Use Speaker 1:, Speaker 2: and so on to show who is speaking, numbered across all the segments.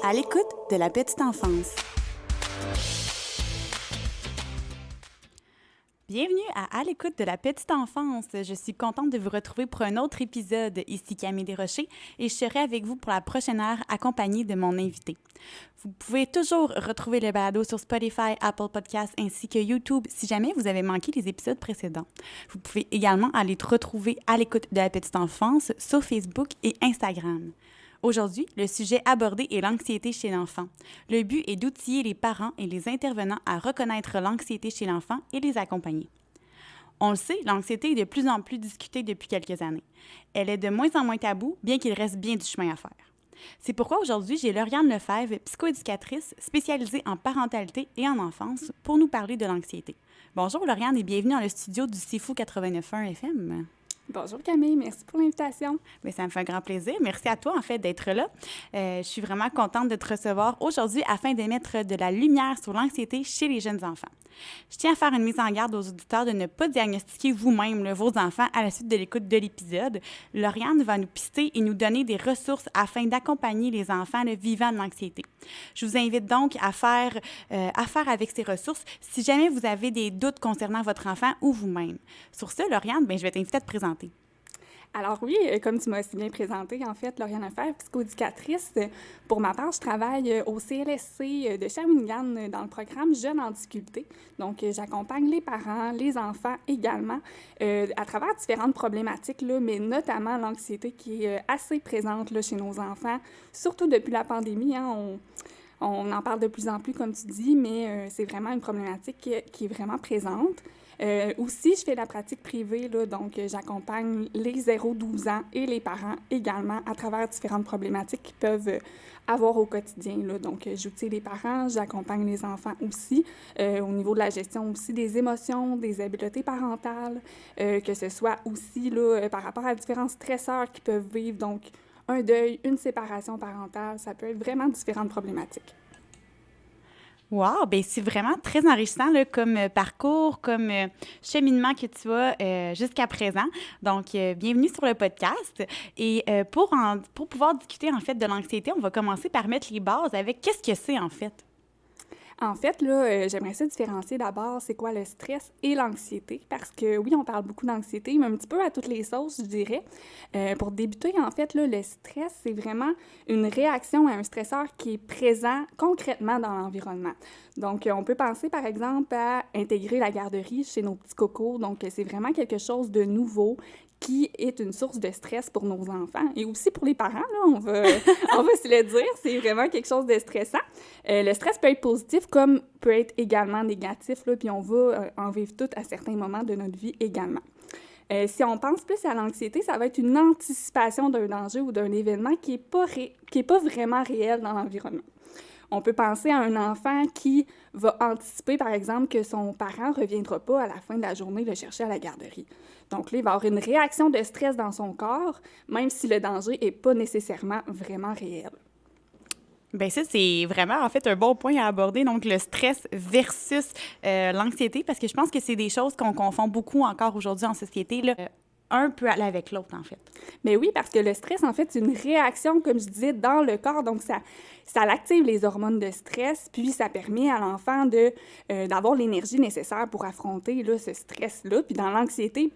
Speaker 1: À l'écoute de la petite enfance. Bienvenue à l'écoute de la petite enfance. Je suis contente de vous retrouver pour un autre épisode. Ici Camille Desrochers et je serai avec vous pour la prochaine heure accompagnée de mon invité. Vous pouvez toujours retrouver le balado sur Spotify, Apple Podcasts ainsi que YouTube si jamais vous avez manqué les épisodes précédents. Vous pouvez également aller retrouver à l'écoute de la petite enfance sur Facebook et Instagram. Aujourd'hui, le sujet abordé est l'anxiété chez l'enfant. Le but est d'outiller les parents et les intervenants à reconnaître l'anxiété chez l'enfant et les accompagner. On le sait, l'anxiété est de plus en plus discutée depuis quelques années. Elle est de moins en moins taboue, bien qu'il reste bien du chemin à faire. C'est pourquoi aujourd'hui, j'ai Lauriane Lefebvre, psychoéducatrice spécialisée en parentalité et en enfance, pour nous parler de l'anxiété. Bonjour Lauriane et bienvenue dans le studio du CIFOU 89.1 FM.
Speaker 2: Bonjour Camille, merci pour l'invitation.
Speaker 1: Bien, ça me fait un grand plaisir. Merci à toi, en fait, d'être là. Je suis vraiment contente de te recevoir aujourd'hui afin d'émettre de la lumière sur l'anxiété chez les jeunes enfants. Je tiens à faire une mise en garde aux auditeurs de ne pas diagnostiquer vous-même vos enfants à la suite de l'écoute de l'épisode. Lauriane va nous pister et nous donner des ressources afin d'accompagner les enfants vivant de l'anxiété. Je vous invite donc à faire avec ces ressources si jamais vous avez des doutes concernant votre enfant ou vous-même. Sur ce, Lauriane, je vais t'inviter à te présenter.
Speaker 2: Alors oui, comme tu m'as si bien présenté, en fait, Lauriane Lefebvre, psychoéducatrice. Pour ma part, je travaille au CLSC de Shawinigan dans le programme Jeunes en difficulté. Donc, j'accompagne les parents, les enfants également, à travers différentes problématiques, là, mais notamment l'anxiété qui est assez présente là, chez nos enfants, surtout depuis la pandémie. On en parle de plus en plus, comme tu dis, mais c'est vraiment une problématique qui est vraiment présente. Aussi, je fais la pratique privée, là, donc j'accompagne les 0-12 ans et les parents également à travers différentes problématiques qu'ils peuvent avoir au quotidien. Là. Donc, j'outille les parents, j'accompagne les enfants aussi au niveau de la gestion aussi des émotions, des habiletés parentales, que ce soit aussi là, par rapport à différents stresseurs qu'ils peuvent vivre, donc un deuil, une séparation parentale, ça peut être vraiment différentes problématiques.
Speaker 1: Wow! Bien, c'est vraiment très enrichissant là, comme parcours, comme cheminement que tu as jusqu'à présent. Donc, bienvenue sur le podcast. Et pour pouvoir discuter, en fait, de l'anxiété, on va commencer par mettre les bases avec qu'est-ce que c'est, en fait?
Speaker 2: En fait, là, j'aimerais ça différencier d'abord c'est quoi le stress et l'anxiété, parce que oui, on parle beaucoup d'anxiété, mais un petit peu à toutes les sauces, je dirais. Pour débuter, en fait, là, le stress, c'est vraiment une réaction à un stresseur qui est présent concrètement dans l'environnement. Donc, on peut penser, par exemple, à intégrer la garderie chez nos petits cocos. Donc, c'est vraiment quelque chose de nouveau qui est une source de stress pour nos enfants et aussi pour les parents, là, on va se le dire, c'est vraiment quelque chose de stressant. Le stress peut être positif comme peut être également négatif, là, puis on va en vivre tout à certains moments de notre vie également. Si on pense plus à l'anxiété, ça va être une anticipation d'un danger ou d'un événement qui est pas vraiment réel dans l'environnement. On peut penser à un enfant qui va anticiper, par exemple, que son parent ne reviendra pas à la fin de la journée le chercher à la garderie. Donc là, il va avoir une réaction de stress dans son corps, même si le danger n'est pas nécessairement vraiment réel.
Speaker 1: Bien, ça, c'est vraiment, en fait, un bon point à aborder, donc le stress versus l'anxiété, parce que je pense que c'est des choses qu'on confond beaucoup encore aujourd'hui en société, là. Un peut aller avec l'autre, en fait.
Speaker 2: Mais oui, parce que le stress, en fait, c'est une réaction, comme je disais, dans le corps. Donc, ça active les hormones de stress, puis ça permet à l'enfant d'avoir l'énergie nécessaire pour affronter là, ce stress-là. Puis dans l'anxiété,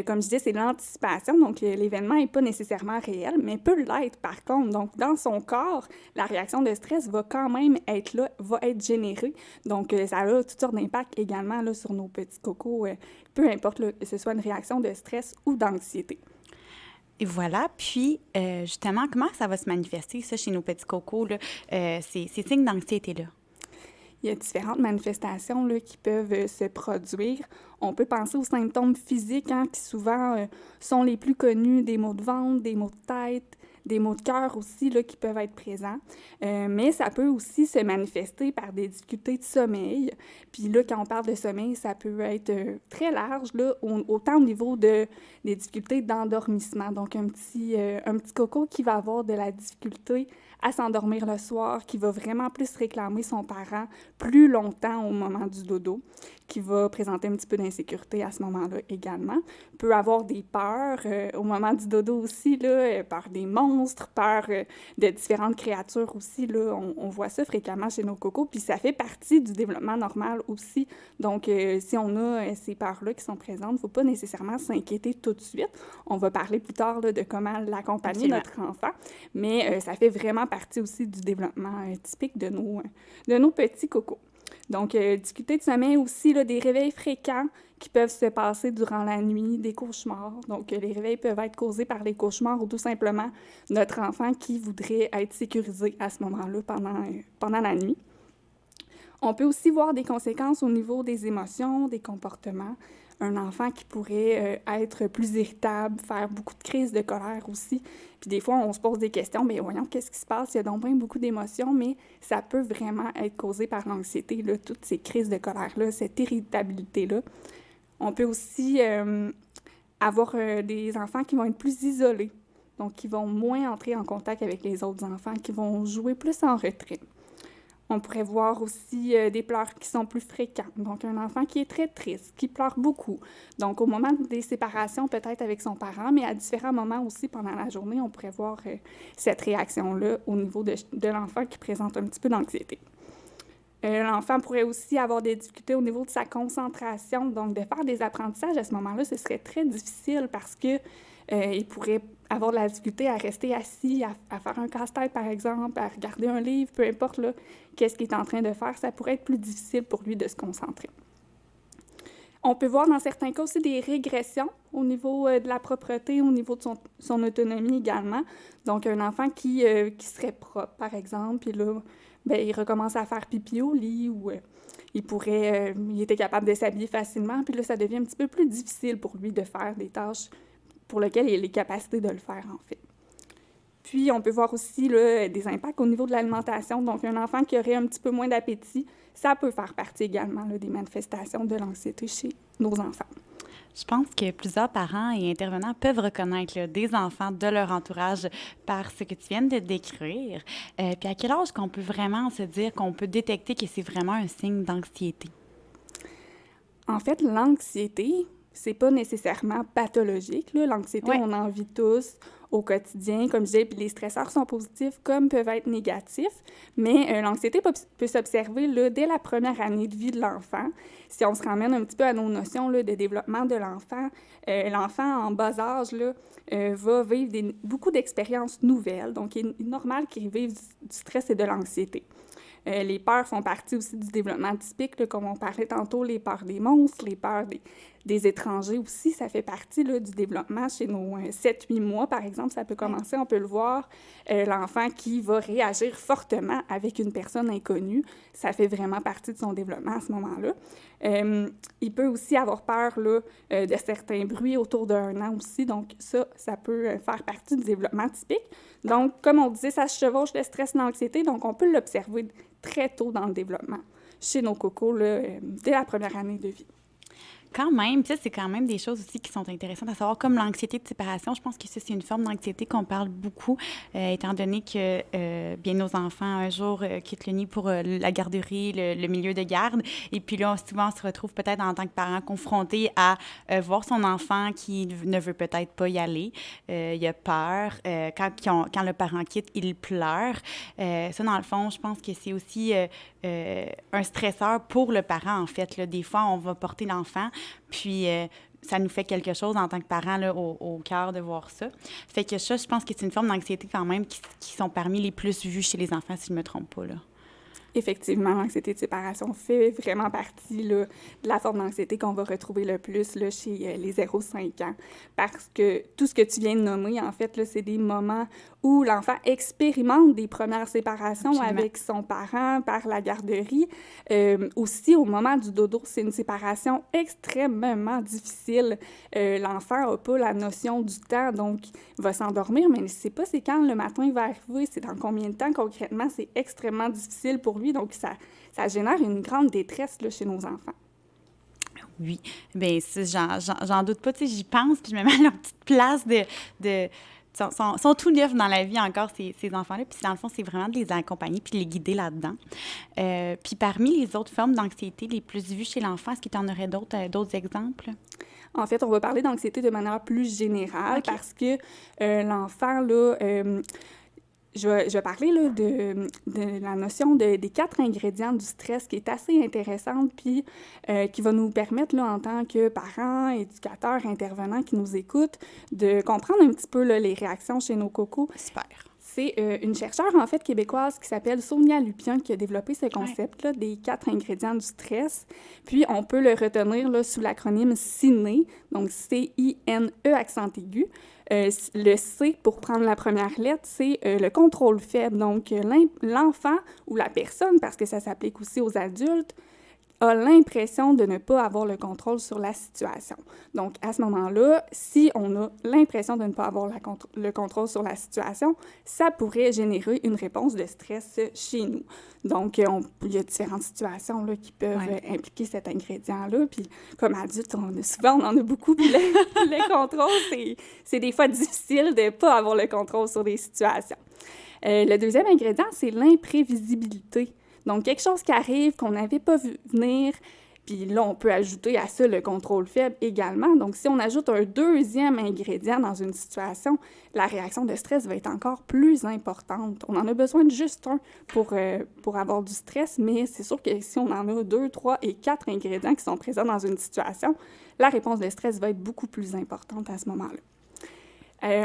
Speaker 2: comme je disais, c'est l'anticipation. Donc, l'événement n'est pas nécessairement réel, mais peut l'être, par contre. Donc, dans son corps, la réaction de stress va quand même être là, va être générée. Donc, ça a toutes sortes d'impacts également là, sur nos petits cocos, peu importe là, que ce soit une réaction de stress ou d'anxiété.
Speaker 1: Et voilà. Puis, justement, comment ça va se manifester, ça, chez nos petits cocos, là, ces signes d'anxiété-là?
Speaker 2: Il y a différentes manifestations là, qui peuvent se produire. On peut penser aux symptômes physiques qui souvent sont les plus connus, des maux de ventre, des maux de tête, des maux de cœur aussi là, qui peuvent être présents. Mais ça peut aussi se manifester par des difficultés de sommeil. Puis là, quand on parle de sommeil, ça peut être très large, là, autant au niveau des difficultés d'endormissement. Donc, un petit coco qui va avoir de la difficulté à s'endormir le soir, qui va vraiment plus réclamer son parent plus longtemps au moment du dodo, qui va présenter un petit peu d'insécurité à ce moment-là également. Peut avoir des peurs au moment du dodo aussi, là, peur des monstres, peur de différentes créatures aussi. Là, on voit ça fréquemment chez nos cocos, puis ça fait partie du développement normal aussi. Donc, si on a ces peurs-là qui sont présentes, il ne faut pas nécessairement s'inquiéter tout de suite. On va parler plus tard là, de comment l'accompagner, notre enfant, mais ça fait vraiment partie aussi du développement typique de nos petits cocos. Donc, discuter de sommeil aussi, là, des réveils fréquents qui peuvent se passer durant la nuit, des cauchemars. Donc, les réveils peuvent être causés par les cauchemars ou tout simplement notre enfant qui voudrait être sécurisé à ce moment-là pendant la nuit. On peut aussi voir des conséquences au niveau des émotions, des comportements. Un enfant qui pourrait être plus irritable, faire beaucoup de crises de colère aussi. Puis des fois, on se pose des questions, mais voyons, qu'est-ce qui se passe? Il y a donc bien beaucoup d'émotions, mais ça peut vraiment être causé par l'anxiété, là, toutes ces crises de colère-là, cette irritabilité-là. On peut aussi avoir des enfants qui vont être plus isolés, donc qui vont moins entrer en contact avec les autres enfants, qui vont jouer plus en retrait. On pourrait voir aussi des pleurs qui sont plus fréquents. Donc, un enfant qui est très triste, qui pleure beaucoup. Donc, au moment des séparations, peut-être avec son parent, mais à différents moments aussi pendant la journée, on pourrait voir cette réaction-là au niveau de l'enfant qui présente un petit peu d'anxiété. L'enfant pourrait aussi avoir des difficultés au niveau de sa concentration. Donc, de faire des apprentissages à ce moment-là, ce serait très difficile parce que il pourrait avoir de la difficulté à rester assis, à faire un casse-tête, par exemple, à regarder un livre, peu importe là, qu'est-ce qu'il est en train de faire, ça pourrait être plus difficile pour lui de se concentrer. On peut voir dans certains cas aussi des régressions au niveau de la propreté, au niveau de son autonomie également. Donc, un enfant qui serait propre, par exemple, puis là, bien, il recommence à faire pipi au lit ou il était capable de s'habiller facilement, puis là, ça devient un petit peu plus difficile pour lui de faire des tâches pour lesquelles il a les capacités de le faire, en fait. Puis, on peut voir aussi là, des impacts au niveau de l'alimentation. Donc, un enfant qui aurait un petit peu moins d'appétit, ça peut faire partie également là, des manifestations de l'anxiété chez nos enfants.
Speaker 1: Je pense que plusieurs parents et intervenants peuvent reconnaître là, des enfants de leur entourage par ce que tu viens de décrire. Puis à quel âge qu'on peut vraiment se dire qu'on peut détecter que c'est vraiment un signe d'anxiété?
Speaker 2: En fait, l'anxiété, c'est pas nécessairement pathologique. Là. L'anxiété, on en vit tous au quotidien, comme je disais, puis les stresseurs sont positifs comme peuvent être négatifs, mais l'anxiété peut s'observer là, dès la première année de vie de l'enfant. Si on se ramène un petit peu à nos notions là, de développement de l'enfant, l'enfant en bas âge là, va vivre beaucoup d'expériences nouvelles, donc il est normal qu'il vive du stress et de l'anxiété. Les peurs font partie aussi du développement typique, là, comme on parlait tantôt, les peurs des monstres, les peurs des étrangers aussi, ça fait partie là, du développement chez nos 7-8 mois, par exemple, ça peut commencer, on peut le voir, l'enfant qui va réagir fortement avec une personne inconnue, ça fait vraiment partie de son développement à ce moment-là. Il peut aussi avoir peur là, de certains bruits autour d'un an aussi, donc ça peut faire partie du développement typique. Donc, comme on disait, ça se chevauche le stress et l'anxiété, donc on peut l'observer très tôt dans le développement chez nos cocos, là, dès la première année de vie.
Speaker 1: Quand même, ça, c'est quand même des choses aussi qui sont intéressantes à savoir, comme l'anxiété de séparation. Je pense que ça, c'est une forme d'anxiété qu'on parle beaucoup, étant donné que bien nos enfants, un jour, quittent le nid pour la garderie, le milieu de garde. Et puis là, souvent, on se retrouve peut-être en tant que parent confronté à voir son enfant qui ne veut peut-être pas y aller. Il a peur. Quand le parent quitte, il pleure. Ça, dans le fond, je pense que c'est aussi un stresseur pour le parent, en fait. Là. Des fois, on va porter l'enfant, puis ça nous fait quelque chose en tant que parents là, au cœur de voir ça. Fait que ça, je pense que c'est une forme d'anxiété quand même qui sont parmi les plus vues chez les enfants, si je ne me trompe pas, là.
Speaker 2: Effectivement, l'anxiété de séparation fait vraiment partie là, de la forme d'anxiété qu'on va retrouver le plus là, chez les 0-5 ans. Parce que tout ce que tu viens de nommer, en fait, là, c'est des moments où l'enfant expérimente des premières séparations Absolument. Avec son parent par la garderie. Aussi, au moment du dodo, c'est une séparation extrêmement difficile. L'enfant n'a pas la notion du temps, donc il va s'endormir, mais il ne sait pas c'est quand le matin il va arriver, c'est dans combien de temps concrètement. C'est extrêmement difficile pour lui, donc ça génère une grande détresse là, chez nos enfants.
Speaker 1: Oui, bien, j'en doute pas, tu sais, j'y pense, puis je me mets à leur petite place de sont tout neufs dans la vie encore, ces enfants-là. Puis dans le fond, c'est vraiment de les accompagner puis de les guider là-dedans. Puis parmi les autres formes d'anxiété les plus vues chez l'enfant, est-ce que tu en aurais d'autres exemples?
Speaker 2: En fait, on va parler d'anxiété de manière plus générale parce que l'enfant, là, je vais parler là, de la notion des 4 ingrédients du stress qui est assez intéressante puis qui va nous permettre, là, en tant que parents, éducateurs, intervenants qui nous écoutent, de comprendre un petit peu là, les réactions chez nos cocos.
Speaker 1: Super.
Speaker 2: C'est une chercheure, en fait, québécoise qui s'appelle Sonia Lupien qui a développé ce concept-là des 4 ingrédients du stress. Puis, on peut le retenir là, sous l'acronyme CINE, donc C-I-N-E accent aigu. Le C, pour prendre la première lettre, c'est le contrôle faible. Donc, l'enfant ou la personne, parce que ça s'applique aussi aux adultes, a l'impression de ne pas avoir le contrôle sur la situation. Donc, à ce moment-là, si on a l'impression de ne pas avoir le contrôle sur la situation, ça pourrait générer une réponse de stress chez nous. Donc, il y a différentes situations là, qui peuvent impliquer cet ingrédient-là. Puis, comme adulte, souvent, on en a beaucoup. Puis le contrôle, c'est des fois difficile de ne pas avoir le contrôle sur des situations. Le deuxième ingrédient, c'est l'imprévisibilité. Donc, quelque chose qui arrive, qu'on n'avait pas vu venir, puis là, on peut ajouter à ça le contrôle faible également. Donc, si on ajoute un deuxième ingrédient dans une situation, la réaction de stress va être encore plus importante. On en a besoin de juste un pour avoir du stress, mais c'est sûr que si on en a 2, 3 et 4 ingrédients qui sont présents dans une situation, la réponse de stress va être beaucoup plus importante à ce moment-là.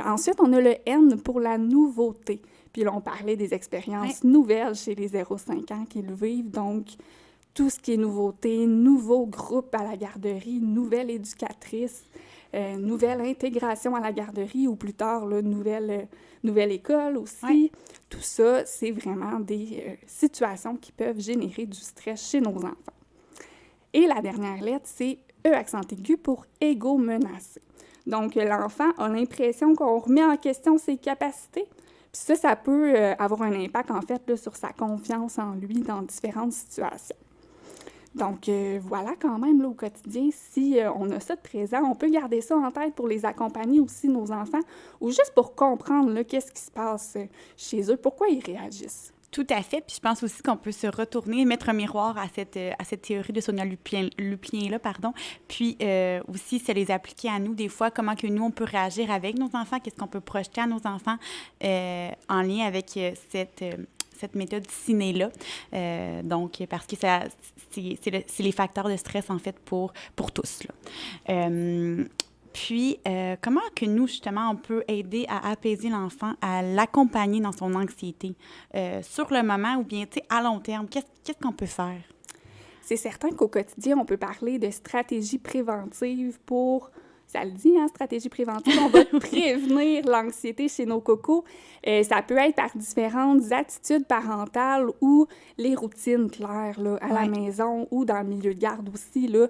Speaker 2: Ensuite, on a le N pour la nouveauté. Puis là, on parlait des expériences nouvelles chez les 0-5 ans qu'ils vivent. Donc, tout ce qui est nouveauté, nouveau groupe à la garderie, nouvelle éducatrice, nouvelle intégration à la garderie ou plus tard, là, nouvelle école aussi. Ouais. Tout ça, c'est vraiment des situations qui peuvent générer du stress chez nos enfants. Et la dernière lettre, c'est E accent aigu pour ego menacé. Donc, l'enfant a l'impression qu'on remet en question ses capacités. Puis ça peut avoir un impact, en fait, là, sur sa confiance en lui dans différentes situations. Donc, voilà, quand même, là, au quotidien, si on a ça de présent, on peut garder ça en tête pour les accompagner aussi, nos enfants, ou juste pour comprendre, là, qu'est-ce qui se passe chez eux, pourquoi ils réagissent.
Speaker 1: Tout à fait. Puis je pense aussi qu'on peut se retourner, mettre un miroir à cette théorie de Sonia Lupien-là, pardon. Puis aussi, se les appliquer à nous, des fois, comment que nous, on peut réagir avec nos enfants, qu'est-ce qu'on peut projeter à nos enfants en lien avec cette méthode ciné-là. Donc, parce que c'est les facteurs de stress, en fait, pour tous, là. Puis, comment que nous, justement, on peut aider à apaiser l'enfant, à l'accompagner dans son anxiété sur le moment ou bien, tu sais, à long terme? Qu'est-ce qu'on peut faire?
Speaker 2: C'est certain qu'au quotidien, on peut parler de stratégies préventives pour... Ça le dit, hein, stratégie préventive, on va prévenir l'anxiété chez nos cocos. Ça peut être par différentes attitudes parentales ou les routines claires là, à la maison ou dans le milieu de garde aussi. Là.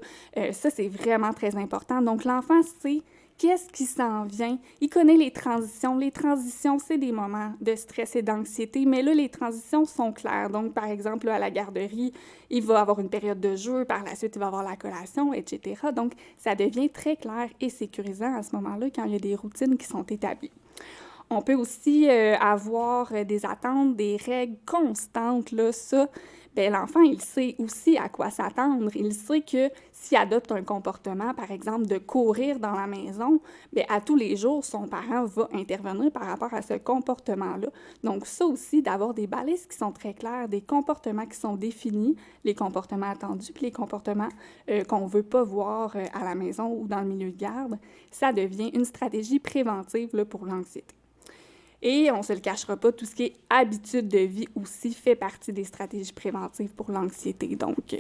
Speaker 2: Ça, c'est vraiment très important. Donc, l'enfant sait qu'est-ce qui s'en vient. Il connaît les transitions. Les transitions, c'est des moments de stress et d'anxiété, mais là, les transitions sont claires. Donc, par exemple, là, à la garderie, il va avoir une période de jeu, par la suite, il va avoir la collation, etc. Donc, ça devient très clair et sécurisant à ce moment-là quand il y a des routines qui sont établies. On peut aussi avoir des attentes, des règles constantes, là, ça... Bien, l'enfant, il sait aussi à quoi s'attendre. Il sait que s'il adopte un comportement, par exemple, de courir dans la maison, bien, à tous les jours, son parent va intervenir par rapport à ce comportement-là. Donc, ça aussi, d'avoir des balises qui sont très claires, des comportements qui sont définis, les comportements attendus, puis les comportements qu'on ne veut pas voir à la maison ou dans le milieu de garde, ça devient une stratégie préventive là, pour l'anxiété. Et on ne se le cachera pas, tout ce qui est habitude de vie aussi fait partie des stratégies préventives pour l'anxiété. Donc,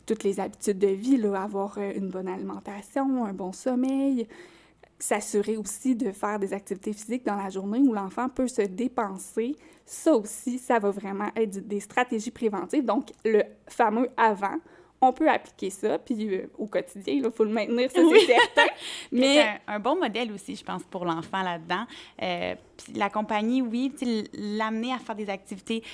Speaker 2: toutes les habitudes de vie, là, avoir une bonne alimentation, un bon sommeil, s'assurer aussi de faire des activités physiques dans la journée où l'enfant peut se dépenser. Ça aussi, ça va vraiment être des stratégies préventives. Donc, le fameux « avant », on peut appliquer ça, puis au quotidien, il faut le maintenir, ça, c'est certain.
Speaker 1: Mais un bon modèle aussi, je pense, pour l'enfant là-dedans. Puis l'accompagner, oui, l'amener à faire des activités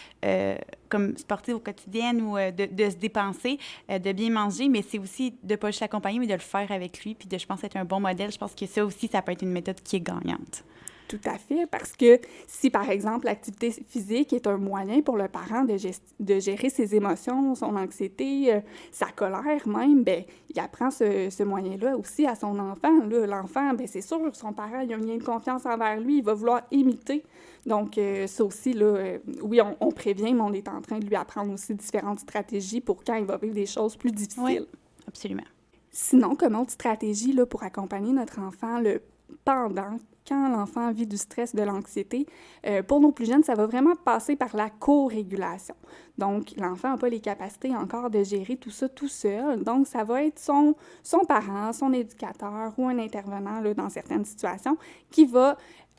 Speaker 1: comme sportives au quotidien ou de se dépenser, de bien manger, mais c'est aussi de ne pas juste l'accompagner, mais de le faire avec lui, puis de, je pense, être un bon modèle. Je pense que ça aussi, ça peut être une méthode qui est gagnante.
Speaker 2: Tout à fait, parce que si, par exemple, l'activité physique est un moyen pour le parent de gérer ses émotions, son anxiété, sa colère même, bien, il apprend ce moyen-là aussi à son enfant. Là, l'enfant, bien, c'est sûr, son parent, il a un lien de confiance envers lui, il va vouloir imiter. Donc, ça aussi, là, oui, on prévient, mais on est en train de lui apprendre aussi différentes stratégies pour quand il va vivre des choses plus difficiles.
Speaker 1: Oui, absolument.
Speaker 2: Sinon, comme autre stratégie là, pour accompagner notre enfant, le pendant, quand l'enfant vit du stress, de l'anxiété, pour nos plus jeunes, ça va vraiment passer par la co-régulation. Donc, l'enfant n'a pas les capacités encore de gérer tout ça tout seul. Donc, ça va être son parent, son éducateur ou un intervenant là, dans certaines situations qui va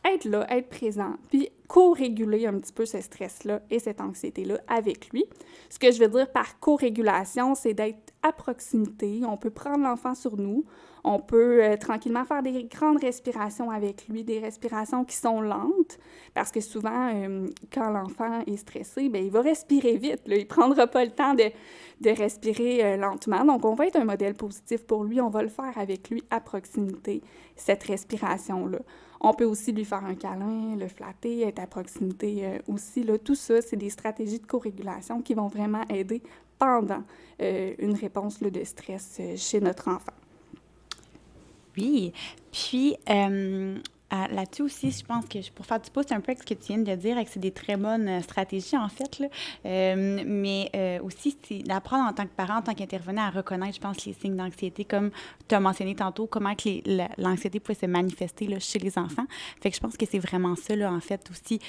Speaker 2: être là, être présent, puis co-réguler un petit peu ce stress-là et cette anxiété-là avec lui. Ce que je veux dire par co-régulation, c'est d'être à proximité. On peut prendre l'enfant sur nous. On peut tranquillement faire des grandes respirations avec lui, des respirations qui sont lentes, parce que souvent, quand l'enfant est stressé, bien, il va respirer vite. Là. Il ne prendra pas le temps de respirer lentement. Donc, on va être un modèle positif pour lui. On va le faire avec lui à proximité, cette respiration-là. On peut aussi lui faire un câlin, le flatter, être à proximité aussi. Là. Tout ça, c'est des stratégies de co-régulation qui vont vraiment aider pendant une réponse là, de stress chez notre enfant.
Speaker 1: Oui. Puis, là-dessus aussi, je pense que pour faire du pouce un peu avec ce que tu viens de dire, et que c'est des très bonnes stratégies, en fait, là. Mais aussi, c'est d'apprendre en tant que parent, en tant qu'intervenant, à reconnaître, je pense, les signes d'anxiété, comme tu as mentionné tantôt, comment que l'anxiété pouvait se manifester là, chez les enfants. Fait que je pense que c'est vraiment ça, là, en fait, aussi.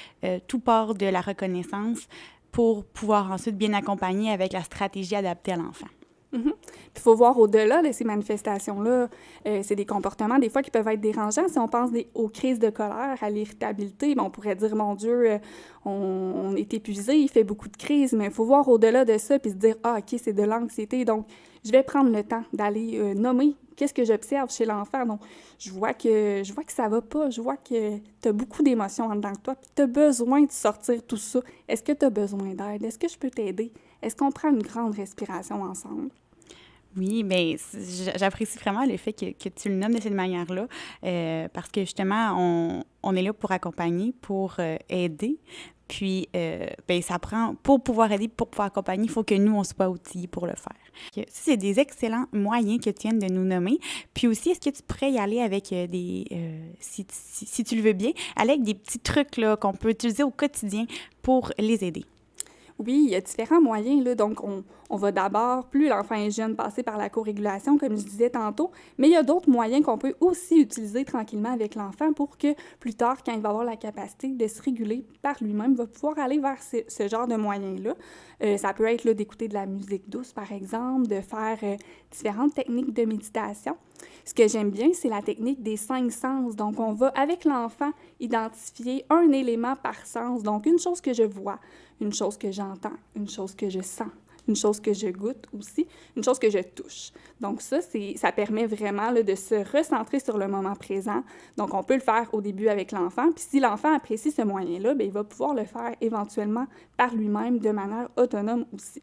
Speaker 1: Tout part de la reconnaissance pour pouvoir ensuite bien accompagner avec la stratégie adaptée à l'enfant.
Speaker 2: Mm-hmm. Puis il faut voir au-delà de ces manifestations-là, c'est des comportements des fois qui peuvent être dérangeants. Si on pense aux crises de colère, à l'irritabilité, bien, on pourrait dire, mon Dieu, on est épuisé, il fait beaucoup de crises, mais il faut voir au-delà de ça puis se dire, ah, OK, c'est de l'anxiété, donc je vais prendre le temps d'aller nommer qu'est-ce que j'observe chez l'enfant. Donc, je vois que ça va pas, je vois que tu as beaucoup d'émotions en dedans de toi, puis tu as besoin de sortir tout ça. Est-ce que tu as besoin d'aide? Est-ce que je peux t'aider? Est-ce qu'on prend une grande respiration ensemble?
Speaker 1: Oui, bien, j'apprécie vraiment le fait que tu le nommes de cette manière-là, parce que justement, on est là pour accompagner, pour aider. Puis, bien, ça prend, pour pouvoir aider, pour pouvoir accompagner, il faut que nous, on soit outillés pour le faire. Ça, c'est des excellents moyens que tu viens de nous nommer. Puis aussi, est-ce que tu pourrais y aller avec si tu le veux bien, aller avec des petits trucs là, qu'on peut utiliser au quotidien pour les aider?
Speaker 2: Oui, il y a différents moyens, là. Donc, on va d'abord, plus l'enfant est jeune, passer par la co-régulation, comme je disais tantôt, mais il y a d'autres moyens qu'on peut aussi utiliser tranquillement avec l'enfant pour que plus tard, quand il va avoir la capacité de se réguler par lui-même, il va pouvoir aller vers ce genre de moyens-là. Ça peut être là, d'écouter de la musique douce, par exemple, de faire différentes techniques de méditation. Ce que j'aime bien, c'est la technique des 5 sens. Donc, on va, avec l'enfant, identifier un élément par sens. Donc, une chose que je vois, une chose que j'entends, une chose que je sens, une chose que je goûte aussi, une chose que je touche. Donc ça permet vraiment là, de se recentrer sur le moment présent. Donc on peut le faire au début avec l'enfant, puis si l'enfant apprécie ce moyen-là, bien, il va pouvoir le faire éventuellement par lui-même de manière autonome aussi.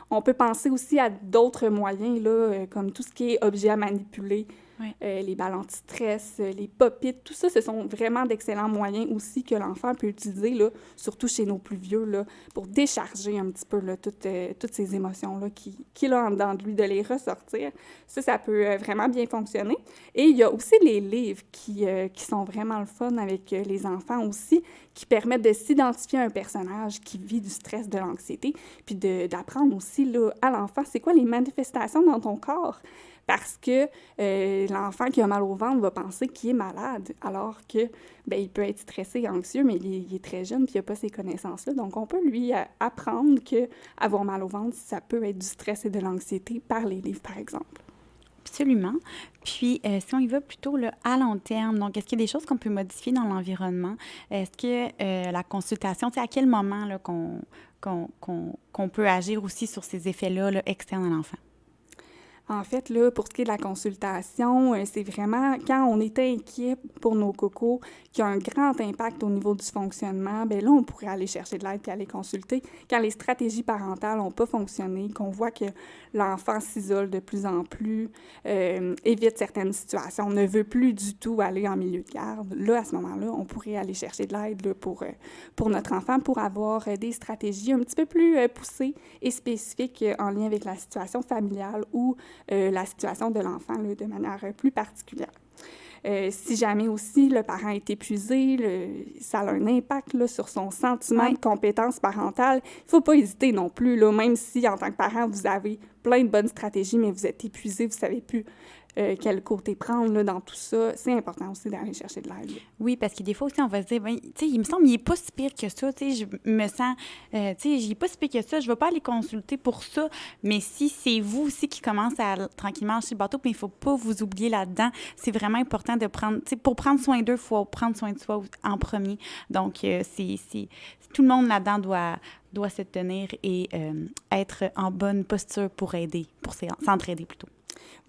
Speaker 2: On peut penser aussi à d'autres moyens, là, comme tout ce qui est objet à manipuler,
Speaker 1: Oui.
Speaker 2: les balles anti-stress, les pop-it, tout ça, ce sont vraiment d'excellents moyens aussi que l'enfant peut utiliser, là, surtout chez nos plus vieux, là, pour décharger un petit peu là, toutes ces émotions-là qu'il a en dedans de lui, de les ressortir. Ça peut vraiment bien fonctionner. Et il y a aussi les livres qui sont vraiment le fun avec les enfants aussi, qui permettent de s'identifier à un personnage qui vit du stress, de l'anxiété, puis d'apprendre aussi là, à l'enfant, c'est quoi les manifestations dans ton corps? Parce que l'enfant qui a mal au ventre va penser qu'il est malade, alors que bien, il peut être stressé et anxieux, mais il est très jeune et il n'a pas ces connaissances-là. Donc, on peut lui apprendre qu'avoir mal au ventre, ça peut être du stress et de l'anxiété par les livres, par exemple.
Speaker 1: Absolument. Puis, si on y va plutôt là, à long terme, donc est-ce qu'il y a des choses qu'on peut modifier dans l'environnement? Est-ce que la consultation, à quel moment là, qu'on peut agir aussi sur ces effets-là là, externes à l'enfant?
Speaker 2: En fait, là, pour ce qui est de la consultation, c'est vraiment quand on est inquiet pour nos cocos, qui a un grand impact au niveau du fonctionnement, bien là, on pourrait aller chercher de l'aide et aller consulter. Quand les stratégies parentales n'ont pas fonctionné, qu'on voit que l'enfant s'isole de plus en plus, évite certaines situations, ne veut plus du tout aller en milieu de garde, là, à ce moment-là, on pourrait aller chercher de l'aide là, pour notre enfant, pour avoir des stratégies un petit peu plus poussées et spécifiques en lien avec la situation familiale ou la situation de l'enfant là, de manière plus particulière. Si jamais aussi le parent est épuisé, ça a un impact là, sur son sentiment de compétence parentale. Il ne faut pas hésiter non plus, là, même si en tant que parent, vous avez plein de bonnes stratégies, mais vous êtes épuisé, vous ne savez plus quel côté prendre là, dans tout ça. C'est important aussi d'aller chercher de l'aide.
Speaker 1: Oui, parce que des fois aussi, on va se dire, ben, tu sais, il me semble qu'il n'est pas si pire que ça, tu sais, je me sens, tu sais, il n'est pas si pire que ça, je ne vais pas aller consulter pour ça, mais si c'est vous aussi qui commencez à tranquillement acheter le bateau, puis il ne faut pas vous oublier là-dedans, c'est vraiment important de prendre, tu sais, pour prendre soin d'eux, il faut prendre soin de soi en premier. Donc, tout le monde là-dedans doit se tenir et être en bonne posture pour aider, pour s'entraider plutôt.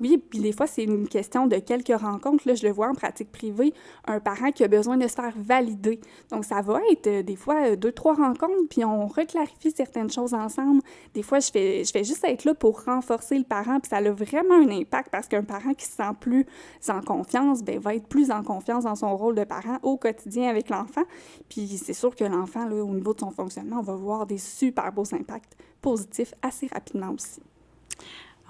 Speaker 2: Oui, puis des fois, c'est une question de quelques rencontres. Là, je le vois en pratique privée, un parent qui a besoin de se faire valider. Donc, ça va être des fois 2-3 rencontres, puis on reclarifie certaines choses ensemble. Des fois, je fais juste être là pour renforcer le parent, puis ça a vraiment un impact parce qu'un parent qui se sent plus en confiance, bien, va être plus en confiance dans son rôle de parent au quotidien avec l'enfant. Puis c'est sûr que l'enfant, là, au niveau de son fonctionnement, on va voir des super beaux impacts positifs assez rapidement aussi.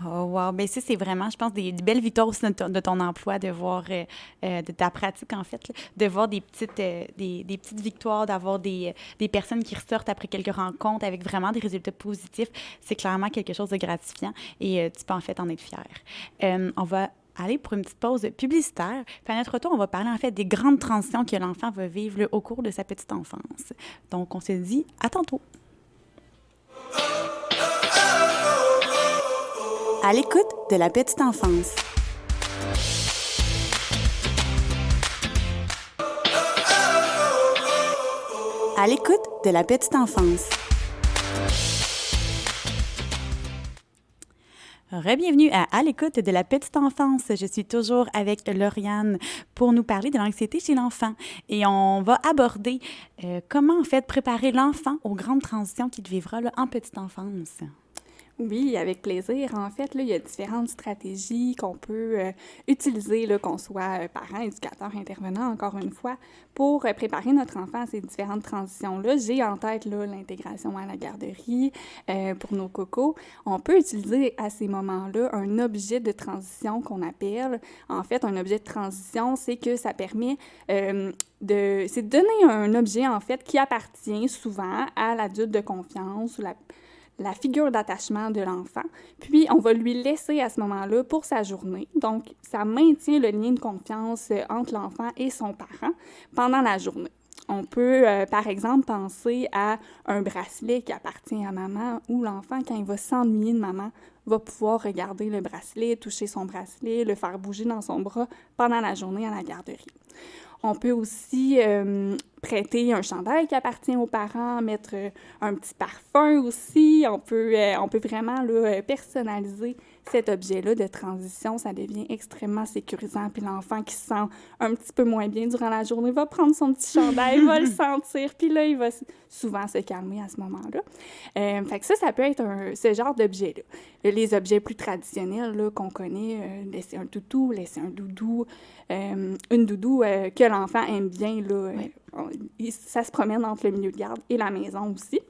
Speaker 1: Oh, wow! Bien, ça, c'est vraiment, je pense, des belles victoires aussi de ton emploi, de voir, de ta pratique, en fait, là, de voir des petites victoires, d'avoir des personnes qui ressortent après quelques rencontres avec vraiment des résultats positifs. C'est clairement quelque chose de gratifiant et tu peux, en fait, en être fier. On va aller pour une petite pause publicitaire. Puis à notre retour, on va parler, en fait, des grandes transitions que l'enfant va vivre là, au cours de sa petite enfance. Donc, on se dit à tantôt! À l'écoute de la petite enfance. À l'écoute de la petite enfance. Bienvenue à l'écoute de la petite enfance. Je suis toujours avec Lauriane pour nous parler de l'anxiété chez l'enfant. Et on va aborder comment, en fait, préparer l'enfant aux grandes transitions qu'il vivra là, en petite enfance.
Speaker 2: Oui, avec plaisir. En fait, là, il y a différentes stratégies qu'on peut utiliser, là, qu'on soit parent, éducateur, intervenant, encore une fois, pour préparer notre enfant à ces différentes transitions-là. J'ai en tête là, l'intégration à la garderie pour nos cocos. On peut utiliser à ces moments-là un objet de transition qu'on appelle. En fait, un objet de transition, c'est que ça permet c'est de donner un objet, en fait, qui appartient souvent à l'adulte de confiance ou la figure d'attachement de l'enfant, puis on va lui laisser à ce moment-là pour sa journée. Donc, ça maintient le lien de confiance entre l'enfant et son parent pendant la journée. On peut, par exemple, penser à un bracelet qui appartient à maman où l'enfant, quand il va s'ennuyer de maman, va pouvoir regarder le bracelet, toucher son bracelet, le faire bouger dans son bras pendant la journée à la garderie. On peut aussi prêter un chandail qui appartient aux parents, mettre un petit parfum aussi. On peut vraiment là, personnaliser cet objet-là de transition. Ça devient extrêmement sécurisant. Puis l'enfant qui se sent un petit peu moins bien durant la journée va prendre son petit chandail, va le sentir, puis là, il va souvent se calmer à ce moment-là. Fait que ça peut être ce genre d'objet-là. Les objets plus traditionnels là, qu'on connaît, laisser un toutou, laisser un doudou, une doudou que l'enfant aime bien, là, ça se promène entre le milieu de garde et la maison aussi.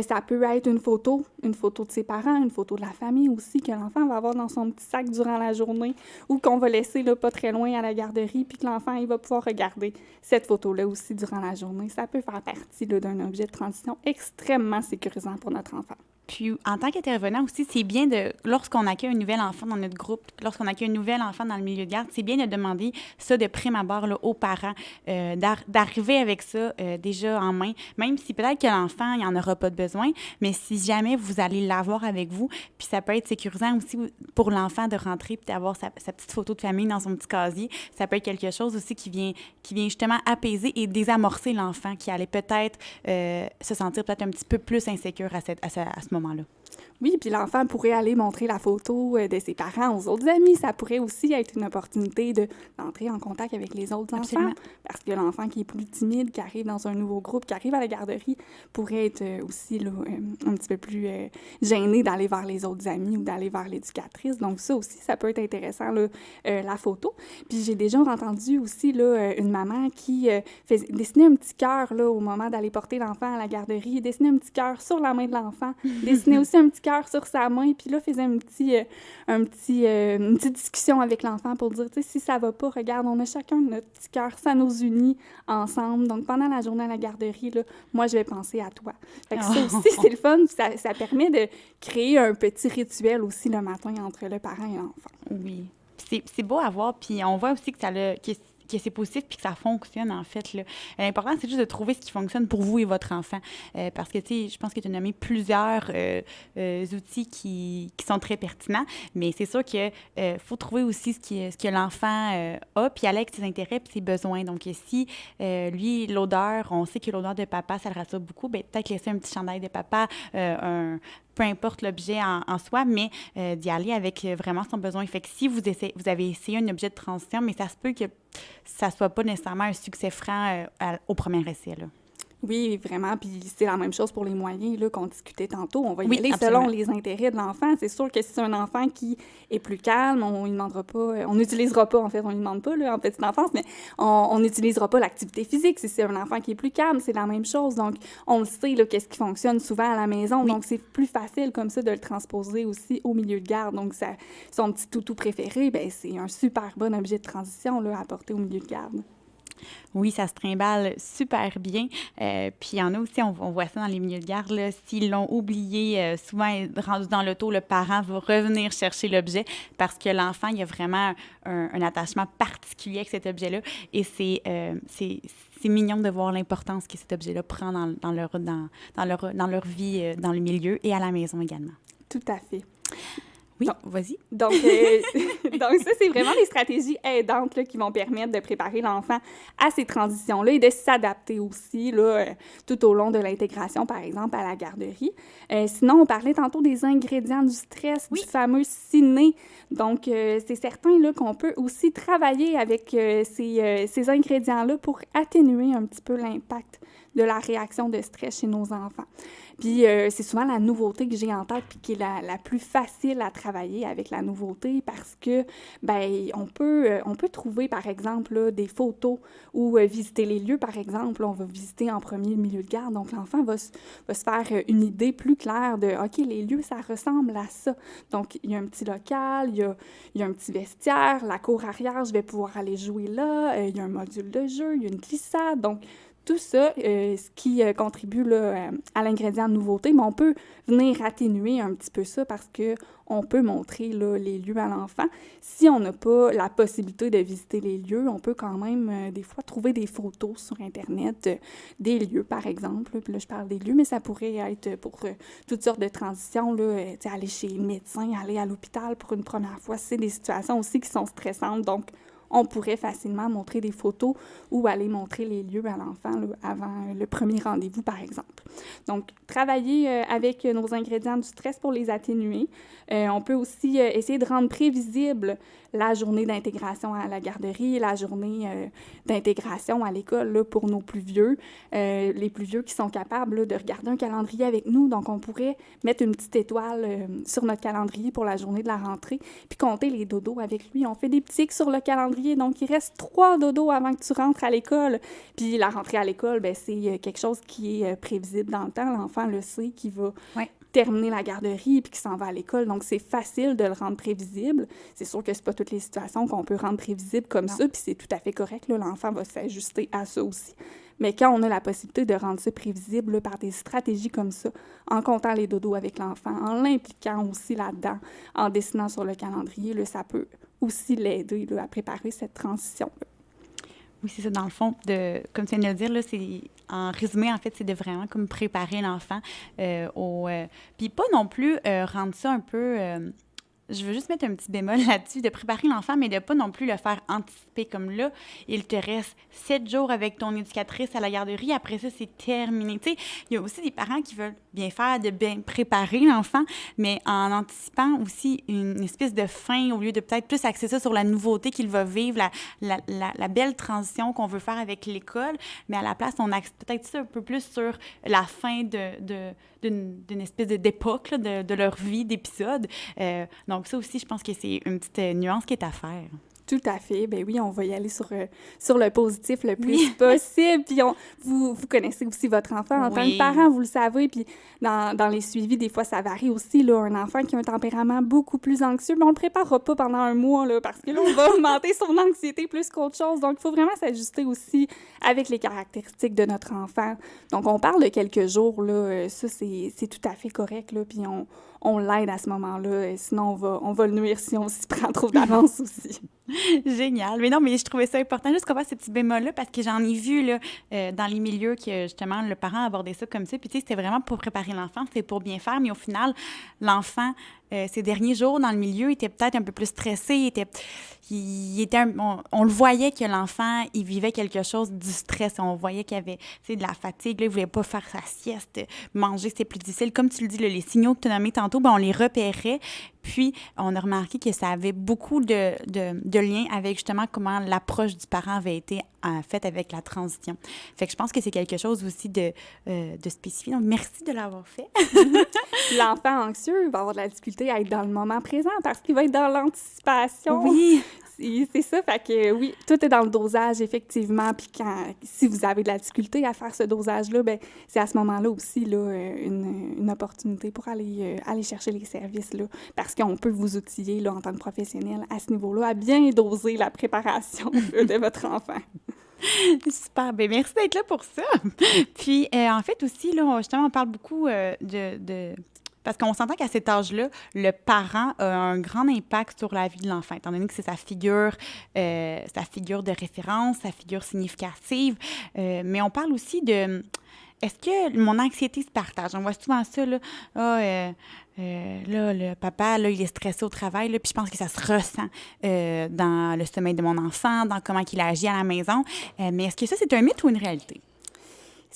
Speaker 2: Ça peut être une photo de ses parents, une photo de la famille aussi que l'enfant va avoir dans son petit sac durant la journée ou qu'on va laisser là, pas très loin à la garderie puis que l'enfant il va pouvoir regarder cette photo-là aussi durant la journée. Ça peut faire partie là, d'un objet de transition extrêmement sécurisant pour notre enfant.
Speaker 1: Puis, en tant qu'intervenant aussi, c'est bien lorsqu'on accueille un nouvel enfant dans notre groupe, lorsqu'on accueille un nouvel enfant dans le milieu de garde, c'est bien de demander ça de prime abord là, aux parents, d'arriver avec ça déjà en main, même si peut-être que l'enfant, il n'en aura pas de besoin, mais si jamais vous allez l'avoir avec vous, puis ça peut être sécurisant aussi pour l'enfant de rentrer puis d'avoir sa petite photo de famille dans son petit casier, ça peut être quelque chose aussi qui vient justement apaiser et désamorcer l'enfant qui allait peut-être se sentir peut-être un petit peu plus insécure à ce moment-là.
Speaker 2: Oui, puis l'enfant pourrait aller montrer la photo de ses parents aux autres amis. Ça pourrait aussi être une opportunité d'entrer en contact avec les autres enfants.
Speaker 1: Absolument.
Speaker 2: Parce que l'enfant qui est plus timide, qui arrive dans un nouveau groupe, qui arrive à la garderie, pourrait être aussi là, un petit peu plus gêné d'aller vers les autres amis ou d'aller vers l'éducatrice. Donc ça aussi, ça peut être intéressant, là, la photo. Puis j'ai déjà entendu aussi là, une maman qui dessinait un petit cœur là, au moment d'aller porter l'enfant à la garderie, dessinait un petit cœur sur la main de l'enfant, dessinait aussi un petit cœur sur sa main, puis là, faisait une petite discussion avec l'enfant pour dire, tu sais, si ça va pas, regarde, on a chacun notre petit cœur, ça nous unit ensemble. Donc, pendant la journée à la garderie, là, moi, je vais penser à toi. Fait que ça aussi, c'est le fun, ça permet de créer un petit rituel aussi le matin entre le parent et l'enfant.
Speaker 1: Oui. C'est beau à voir, puis on voit aussi que que c'est positif puis que ça fonctionne, en fait, là. L'important, c'est juste de trouver ce qui fonctionne pour vous et votre enfant. Parce que, tu sais, je pense que tu as nommé plusieurs outils qui sont très pertinents, mais c'est sûr qu'il faut trouver aussi ce que l'enfant a, puis aller avec ses intérêts puis ses besoins. Donc, si lui, l'odeur, on sait que l'odeur de papa, ça le rassure beaucoup, bien, peut-être laisser un petit chandail de papa, peu importe l'objet en soi, mais d'y aller avec vraiment son besoin. Fait que si vous avez essayé un objet de transition, mais ça se peut que ça soit pas nécessairement un succès franc au premier essai, là.
Speaker 2: Oui, vraiment. Puis c'est la même chose pour les moyens là, qu'on discutait tantôt. On va y
Speaker 1: Oui,
Speaker 2: aller
Speaker 1: absolument.
Speaker 2: selon les intérêts de l'enfant. C'est sûr que si c'est un enfant qui est plus calme, on ne demandera pas, on n'utilisera pas, en fait, on ne lui demande pas là, en petite enfance, mais on n'utilisera pas l'activité physique. Si c'est un enfant qui est plus calme, c'est la même chose. Donc, on le sait, là, qu'est-ce qui fonctionne souvent à la maison.
Speaker 1: Oui.
Speaker 2: Donc, c'est plus facile comme ça de le transposer aussi au milieu de garde. Donc, son petit toutou préféré, ben c'est un super bon objet de transition là, à apporter au milieu de garde.
Speaker 1: Oui, ça se trimballe super bien. Puis il y en a aussi, on voit ça dans les milieux de garde, là, s'ils l'ont oublié, souvent rendu dans l'auto, le parent va revenir chercher l'objet parce que l'enfant, il a vraiment un attachement particulier avec cet objet-là. Et c'est mignon de voir l'importance que cet objet-là prend dans leur vie, dans le milieu et à la maison également.
Speaker 2: Tout à fait.
Speaker 1: Oui,
Speaker 2: Donc,
Speaker 1: vas-y.
Speaker 2: Donc, donc ça, c'est vraiment des stratégies aidantes là, qui vont permettre de préparer l'enfant à ces transitions-là et de s'adapter aussi là, tout au long de l'intégration, par exemple, à la garderie. Sinon, on parlait tantôt des ingrédients du stress,
Speaker 1: Oui.
Speaker 2: du fameux ciné. Donc, c'est certain là, qu'on peut aussi travailler avec ces ingrédients-là pour atténuer un petit peu l'impact de la réaction de stress chez nos enfants. Puis c'est souvent la nouveauté que j'ai en tête puis qui est la plus facile à travailler avec la nouveauté parce que, ben on peut trouver, par exemple, là, des photos ou visiter les lieux, par exemple. On va visiter en premier le milieu de garde. Donc, l'enfant va se faire une idée plus claire de, OK, les lieux, ça ressemble à ça. Donc, il y a un petit local, il y a un petit vestiaire, la cour arrière, je vais pouvoir aller jouer là, il y a un module de jeu, il y a une glissade. Donc, tout ça, ce qui contribue là, à l'ingrédient de nouveauté, mais on peut venir atténuer un petit peu ça parce qu'on peut montrer là, les lieux à l'enfant. Si on n'a pas la possibilité de visiter les lieux, on peut quand même des fois trouver des photos sur Internet des lieux, par exemple. Puis là, je parle des lieux, mais ça pourrait être pour toutes sortes de transitions, là, aller chez le médecin, aller à l'hôpital pour une première fois. C'est des situations aussi qui sont stressantes, donc on pourrait facilement montrer des photos ou aller montrer les lieux à l'enfant là, avant le premier rendez-vous, par exemple. Donc, travailler avec nos ingrédients du stress pour les atténuer. On peut aussi essayer de rendre prévisible la journée d'intégration à la garderie, la journée d'intégration à l'école là, pour nos plus vieux. Les plus vieux qui sont capables là, de regarder un calendrier avec nous. Donc, on pourrait mettre une petite étoile sur notre calendrier pour la journée de la rentrée, puis compter les dodos avec lui. On fait des petits X sur le calendrier. Donc, il reste 3 dodos avant que tu rentres à l'école. Puis, la rentrée à l'école, ben, c'est quelque chose qui est prévisible dans le temps. L'enfant le sait qu'il va terminer la garderie puis qu'il s'en va à l'école. Donc, c'est facile de le rendre prévisible. C'est sûr que c'est pas toutes les situations qu'on peut rendre prévisibles comme ça, puis c'est tout à fait correct. Là, l'enfant va s'ajuster à ça aussi. Mais quand on a la possibilité de rendre ça prévisible là, par des stratégies comme ça, en comptant les dodos avec l'enfant, en l'impliquant aussi là-dedans, en dessinant sur le calendrier, là, ça peut aussi l'aider là, à préparer cette transition-là.
Speaker 1: Oui, c'est ça. Dans le fond, comme tu viens de le dire, là, en résumé, en fait, c'est de vraiment comme préparer l'enfant Puis pas non plus rendre ça un peu je veux juste mettre un petit bémol là-dessus, de préparer l'enfant, mais de pas non plus le faire anticiper comme là. Il te reste 7 jours avec ton éducatrice à la garderie. Après ça, c'est terminé. Tu sais, il y a aussi des parents qui veulent bien faire, de bien préparer l'enfant, mais en anticipant aussi une espèce de fin, au lieu de peut-être plus axer ça sur la nouveauté qu'il va vivre, la belle transition qu'on veut faire avec l'école, mais à la place, on axe peut-être ça un peu plus sur la fin d'une espèce d'époque, là, de leur vie, d'épisode. Donc ça aussi, je pense que c'est une petite nuance qui est à faire.
Speaker 2: Tout à fait. Ben oui, on va y aller sur le positif le plus
Speaker 1: Oui.
Speaker 2: possible. Puis vous connaissez aussi votre enfant en tant que
Speaker 1: Oui.
Speaker 2: parent, vous le savez. Puis dans les suivis, des fois, ça varie aussi. Là, un enfant qui a un tempérament beaucoup plus anxieux, mais on ne le préparera pas pendant un mois, là, parce que là, on va augmenter son anxiété plus qu'autre chose. Donc, il faut vraiment s'ajuster aussi avec les caractéristiques de notre enfant. Donc, on parle de quelques jours, là. Ça, c'est tout à fait correct, là. Puis on l'aide à ce moment-là. Sinon, on va le nuire si on s'y prend trop d'avance aussi.
Speaker 1: Génial. Mais non, mais je trouvais ça important juste qu'on fasse ce petit bémol-là parce que j'en ai vu là, dans les milieux que justement le parent abordait ça comme ça. Puis tu sais, c'était vraiment pour préparer l'enfant, c'était pour bien faire. Mais au final, l'enfant, ces derniers jours dans le milieu, était peut-être un peu plus stressé. On le voyait que l'enfant, il vivait quelque chose du stress. On voyait qu'il y avait de la fatigue. Là, il ne voulait pas faire sa sieste. Manger, c'était plus difficile. Comme tu le dis, là, les signaux que tu as nommés tantôt, ben, on les repérait. Puis, on a remarqué que ça avait beaucoup de liens avec justement comment l'approche du parent avait été faite avec la transition. Fait que je pense que c'est quelque chose aussi de spécifique. Donc, merci de l'avoir fait.
Speaker 2: L'enfant anxieux va avoir de la difficulté à être dans le moment présent parce qu'il va être dans l'anticipation.
Speaker 1: Oui.
Speaker 2: C'est ça, fait que oui, tout est dans le dosage, effectivement. Puis si vous avez de la difficulté à faire ce dosage-là, ben c'est à ce moment-là aussi là, une opportunité pour aller chercher les services, là, parce qu'on peut vous outiller là, en tant que professionnel à ce niveau-là, à bien doser la préparation de votre enfant.
Speaker 1: Super. Bien, merci d'être là pour ça. Puis, en fait aussi, là, justement, on parle beaucoup parce qu'on s'entend qu'à cet âge-là, le parent a un grand impact sur la vie de l'enfant, étant donné que c'est sa figure de référence, sa figure significative. Mais on parle aussi de... Est-ce que mon anxiété se partage? On voit souvent ça, là. Là, le papa, là, il est stressé au travail, là, puis je pense que ça se ressent dans le sommeil de mon enfant, dans comment il agit à la maison. Mais est-ce que ça, c'est un mythe ou une réalité?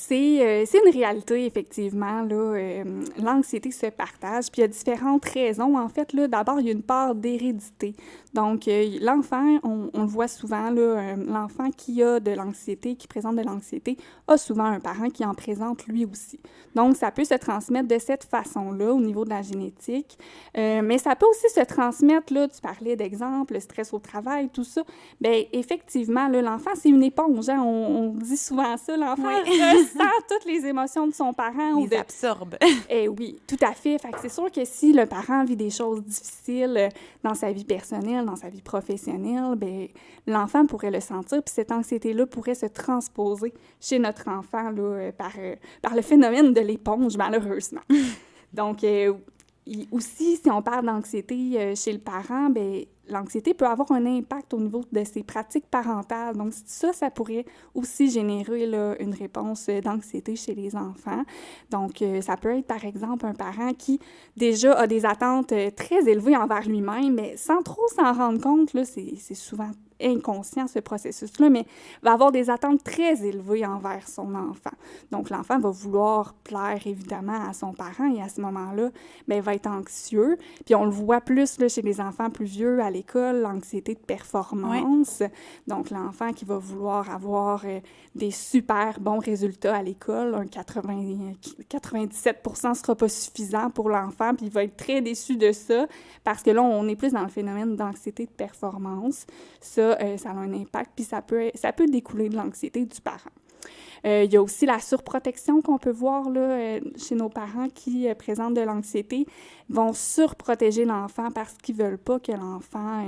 Speaker 2: C'est une réalité, effectivement. Là, l'anxiété se partage, puis il y a différentes raisons. En fait, là, d'abord, il y a une part d'hérédité. Donc, l'enfant, on le voit souvent, là, l'enfant qui a de l'anxiété, qui présente de l'anxiété, a souvent un parent qui en présente lui aussi. Donc, ça peut se transmettre de cette façon-là au niveau de la génétique. Mais ça peut aussi se transmettre, là, tu parlais d'exemple, le stress au travail, tout ça. Bien, effectivement, là, l'enfant, c'est une éponge. Hein? On dit souvent ça, l'enfant ressent toutes les émotions de son parent.
Speaker 1: Les absorbe.
Speaker 2: Eh oui, tout à fait. Fait que c'est sûr que si le parent vit des choses difficiles dans sa vie personnelle, dans sa vie professionnelle, bien, l'enfant pourrait le sentir, puis cette anxiété-là pourrait se transposer chez notre enfant là, par le phénomène de l'éponge, malheureusement. Donc, aussi, si on parle d'anxiété chez le parent, bien, l'anxiété peut avoir un impact au niveau de ses pratiques parentales. Donc, ça pourrait aussi générer là, une réponse d'anxiété chez les enfants. Donc, ça peut être, par exemple, un parent qui, déjà, a des attentes très élevées envers lui-même, mais sans trop s'en rendre compte, là, c'est souvent inconscient, ce processus-là, mais va avoir des attentes très élevées envers son enfant. Donc, l'enfant va vouloir plaire, évidemment, à son parent et à ce moment-là, bien, il va être anxieux. Puis, on le voit plus là, chez les enfants plus vieux à l'école, l'anxiété de performance. Oui. Donc, l'enfant qui va vouloir avoir des super bons résultats à l'école, un 97% ne sera pas suffisant pour l'enfant, puis il va être très déçu de ça, parce que là, on est plus dans le phénomène d'anxiété de performance. Ça a un impact, puis ça peut découler de l'anxiété du parent. Il y a aussi la surprotection qu'on peut voir là, chez nos parents qui présentent de l'anxiété, vont surprotéger l'enfant parce qu'ils ne veulent pas que l'enfant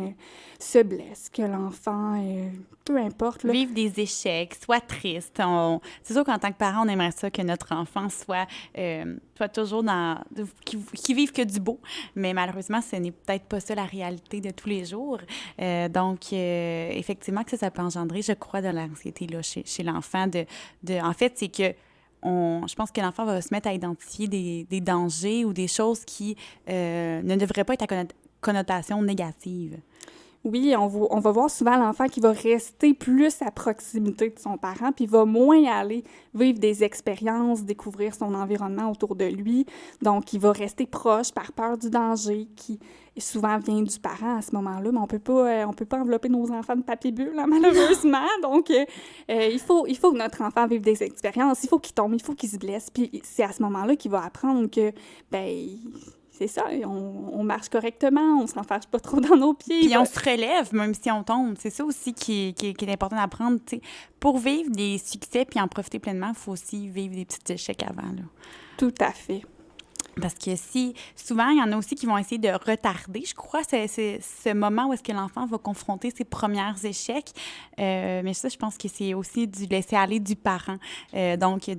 Speaker 2: se blesse, que l'enfant, peu importe. Là,
Speaker 1: vive des échecs, soit triste. C'est sûr qu'en tant que parent, on aimerait ça que notre enfant soit toujours qui vive que du beau, mais malheureusement, ce n'est peut-être pas ça la réalité de tous les jours. Donc, effectivement, que ça peut engendrer, je crois, de l'anxiété là, chez l'enfant. En fait, c'est que je pense que l'enfant va se mettre à identifier des dangers ou des choses qui ne devraient pas être connotation négative.
Speaker 2: Oui, on va voir souvent l'enfant qui va rester plus à proximité de son parent, puis va moins aller vivre des expériences, découvrir son environnement autour de lui. Donc, il va rester proche par peur du danger qui souvent vient du parent à ce moment-là, mais on peut pas envelopper nos enfants de papier bulle, hein, malheureusement. Donc, il faut que notre enfant vive des expériences, il faut qu'il tombe, il faut qu'il se blesse, puis c'est à ce moment-là qu'il va apprendre que, c'est ça, on marche correctement, on s'en fâche pas trop dans nos pieds.
Speaker 1: Puis on se relève, même si on tombe. C'est ça aussi qui est important d'apprendre. T'sais. Pour vivre des succès puis en profiter pleinement, il faut aussi vivre des petits échecs avant. Là.
Speaker 2: Tout à fait.
Speaker 1: Parce que souvent, il y en a aussi qui vont essayer de retarder, je crois, c'est ce moment où est-ce que l'enfant va confronter ses premiers échecs. Mais ça, je pense que c'est aussi du laisser-aller du parent. Donc,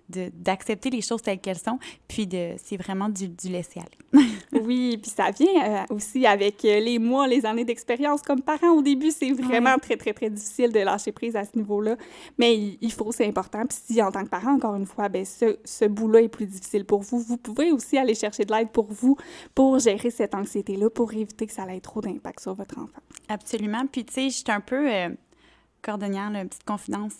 Speaker 1: d'accepter les choses telles qu'elles sont, puis c'est vraiment du laisser-aller.
Speaker 2: Oui, puis ça vient aussi avec les mois, les années d'expérience. Comme parent, au début, c'est vraiment très, très, très difficile de lâcher prise à ce niveau-là. Mais il faut, c'est important. Puis si, en tant que parent, encore une fois, ce bout-là est plus difficile pour vous, vous pouvez aussi aller chercher de l'aide pour vous, pour gérer cette anxiété-là, pour éviter que ça ait trop d'impact sur votre enfant.
Speaker 1: Absolument. Puis, tu sais, j'étais un peu cordonnière, là, une petite confidence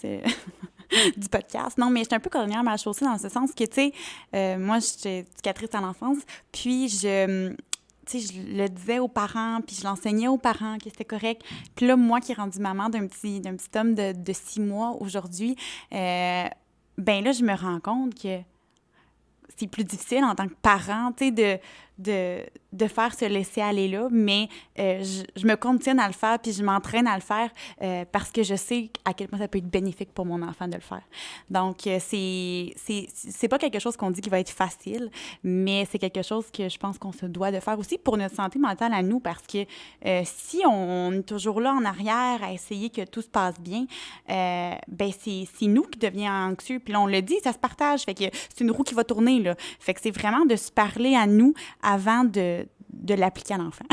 Speaker 1: du podcast. Non, mais j'étais un peu cordonnière mal chaussée dans ce sens que, tu sais, moi, j'étais éducatrice à l'enfance, puis je le disais aux parents, puis je l'enseignais aux parents que c'était correct. Puis là, moi qui est rendue maman d'un petit homme de 6 mois aujourd'hui, ben là, je me rends compte que c'est plus difficile en tant que parent, tu sais, de faire ce laisser-aller-là, mais je me continuine à le faire, puis je m'entraîne à le faire parce que je sais à quel point ça peut être bénéfique pour mon enfant de le faire. Donc, c'est pas quelque chose qu'on dit qui va être facile, mais c'est quelque chose que je pense qu'on se doit de faire aussi pour notre santé mentale à nous, parce que si on est toujours là en arrière à essayer que tout se passe bien, ben c'est nous qui devenons anxieux. Puis là, on le dit, ça se partage, fait que c'est une roue qui va tourner, là. Fait que c'est vraiment de se parler à nous avant de l'appliquer à l'enfant.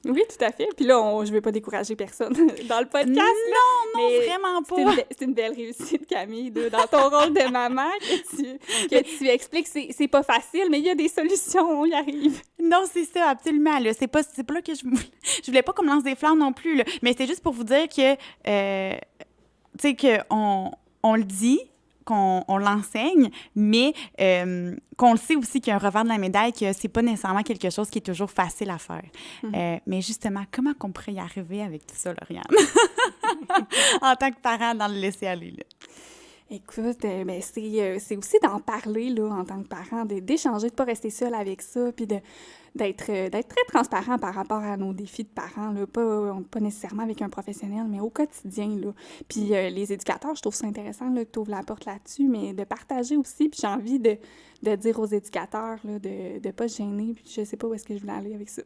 Speaker 2: Oui, tout à fait. Puis là, je ne vais pas décourager personne dans le podcast.
Speaker 1: Non, vraiment pas.
Speaker 2: C'est une belle réussite, Camille, dans ton rôle de maman, que tu expliques. C'est pas facile, mais il y a des solutions, on y arrive.
Speaker 1: Non, c'est ça, absolument. Là. C'est pas là que je voulais pas qu'on me lance des fleurs non plus. Là. Mais c'est juste pour vous dire que, tu sais, qu'on le dit, qu'on l'enseigne, mais qu'on le sait aussi qu'il y a un revers de la médaille, que c'est pas nécessairement quelque chose qui est toujours facile à faire. Mais justement, comment qu'on pourrait y arriver avec tout ça, Lauriane? En tant que parent, dans le laisser-aller, là.
Speaker 2: Écoute, c'est aussi d'en parler, là, en tant que parent, d'échanger, de ne pas rester seul avec ça, puis d'être très transparent par rapport à nos défis de parents, là, pas nécessairement avec un professionnel, mais au quotidien, là. Puis les éducateurs, je trouve ça intéressant, là, que tu ouvres la porte là-dessus, mais de partager aussi, puis j'ai envie de dire aux éducateurs, là, de ne pas se gêner, puis je sais pas où est-ce que je voulais aller avec ça.